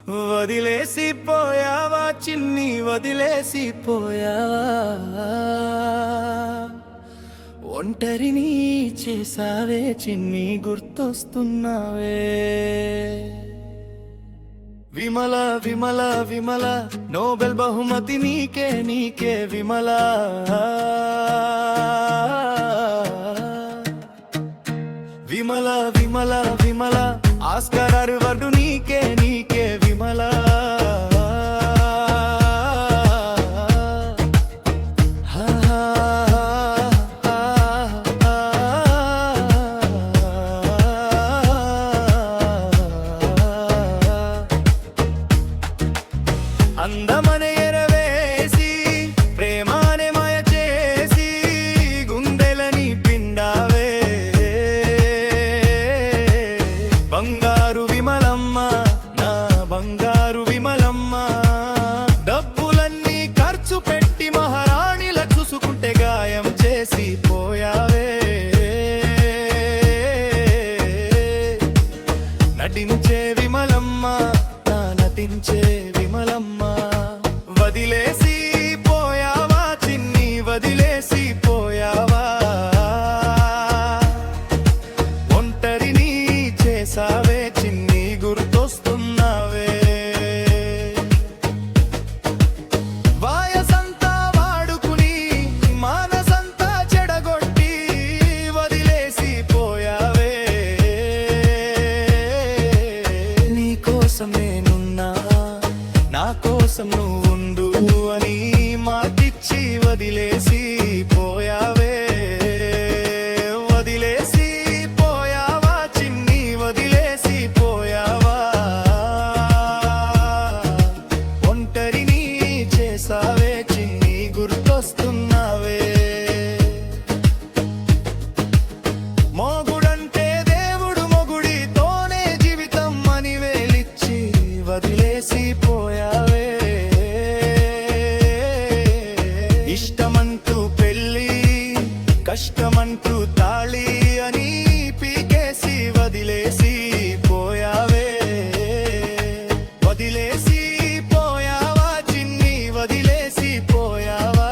వదిలేసిపోయావా చిన్ని, వదిలేసిపోయావా, ఒంటరిని చేసావే చిన్ని, గుర్తొస్తున్నావే. విమల విమల విమల, నోబెల్ బహుమతి నీకే నీకే విమల. విమల విమల విమల, ఆస్కార్ అవార్డు నీకే నీకే విమల. అందమనే ఎరవేసి ప్రేమానే మాయ చేసి గుండెలని పిండావే. బంగారు విమలమ్మ, నా బంగారు విమలమ్మ, డబ్బులన్నీ ఖర్చు పెట్టి మహారాణిల చూసుకుంటే గాయం చేసి పోయావే. నటించే విమలమ్మ, నా నటించే విమలమ్మ, వదిలేసి పోయావా చిన్ని, వదిలేసి పోయావా, ఒంటరిని చేసావే చిన్ని, గుర్తొస్తున్నావే. వాయసంతా వాడుకుని మానసంతా చెడగొట్టి వదిలేసి పోయావే. నీ కోసమేనున్నా, నా కోసం నువ్వుండు అని మాటిచ్చి వదిలేసి పోయావే. వదిలేసి పోయావా చిన్ని, వదిలేసి పోయావా, ఒంటరిని చేసావే చిన్ని, గుర్తొస్తున్నావే. మోగుడంటే దేవుడు, మొగుడితోనే జీవితం అని వేలిచ్చి వదిలేసి పోయావే. ఇష్టమంటూ పెళ్ళి, కష్టమంటూ తాళి అని పీకేసి వదిలేసి పోయావే. వదిలేసి పోయావా చిన్ని, వదిలేసి పోయావా,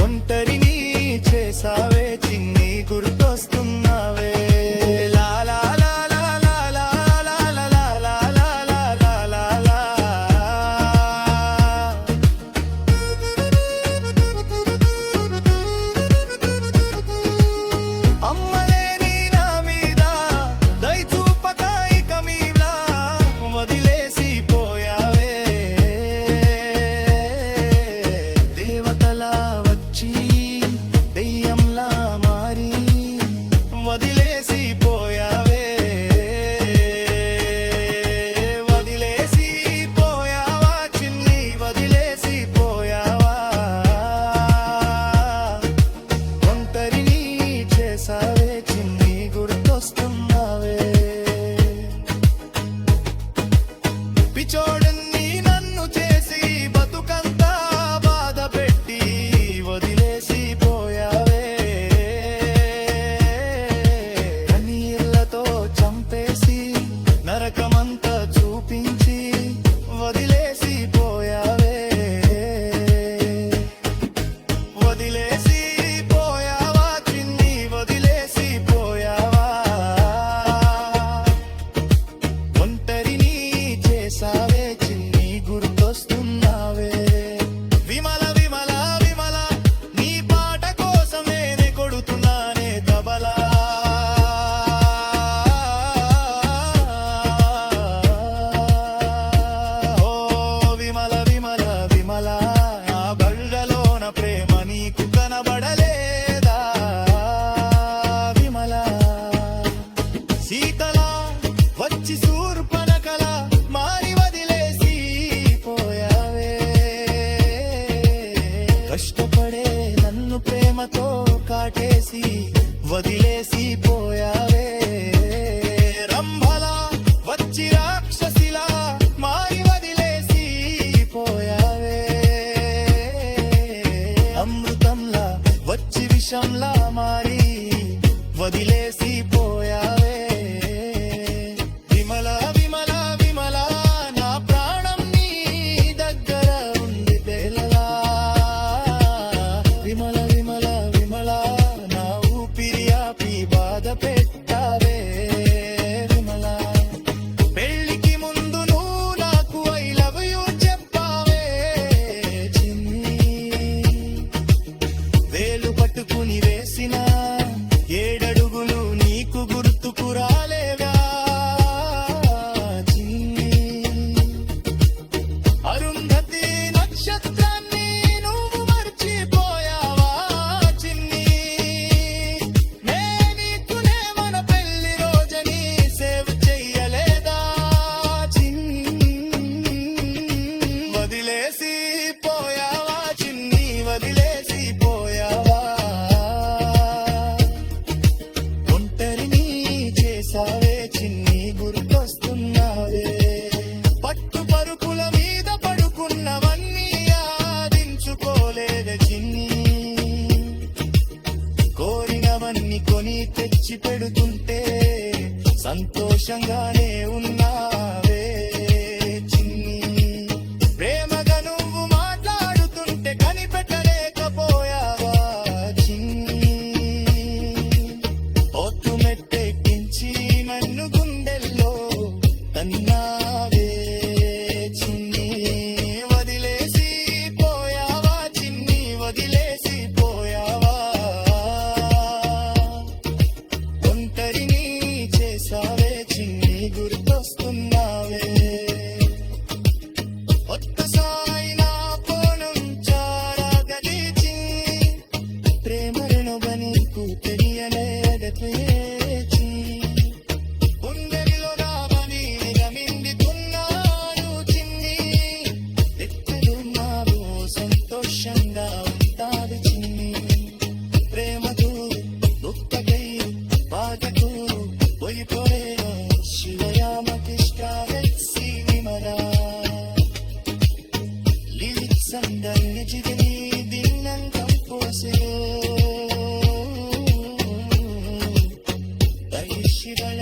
ఒంటరిని చేసావే చిన్ని, గుర్తొస్తున్నావే. అమ్మలేని నా మీద దయ చూపక ఇక మీలా వదిలేసి పోయావే. దేవతలా వచ్చి దెయ్యంలా మారి వదిలేసి పోయావే. వదిలేసి పోయావా చిన్ని, వదిలేసి పోయావా, ఒంటరిని చేసావే చిన్ని, గుర్తొస్తున్నావే. పిచోడన్ని నన్ను చేసి బతుకంతా బాధ పెట్టి వదిలేసి పోయావే. కన్నీళ్లతో చంపేసి నరకమంతా చూపించి వదిలేసి పోయావే. వదిలేసి పోయావా చిన్ని, వదిలేసి పోయావా, ఒంటరిని చేసావే పెడుతుంటే సంతోషంగానే ఉన్నావే చిన్ని. ప్రేమగా నువ్వు మాట్లాడుతుంటే కనిపెట్టలేకపోయావా చిన్ని. ఒట్టు మెట్టెక్కించి నన్ను గుండెల్లో తన్నావే చిన్ని. వదిలేసి పోయావా చిన్ని, వదిలేసి పోయావా. ఒంటరిని చేసావే చిన్ని, గుర్తొస్తున్నావే. ఒక్కసారి నా కోణం చారాగది చిన్ని, ప్రేమ రణమని తెలియలేదటే చిన్ని. గుండెలో రావని నిగమిందుకున్నాను చిన్ని. ఎక్కడున్నావో సంతోషంగా ఉంటావు చిన్ని. ప్రేమకు దుఃఖకై బాధకు పోయిపోయే శివయామకిష్టావెత్సి విమలా. లిరిక్స్ అందరిని జిగిరి దిన్నంతం పోసెయో దైశిరళ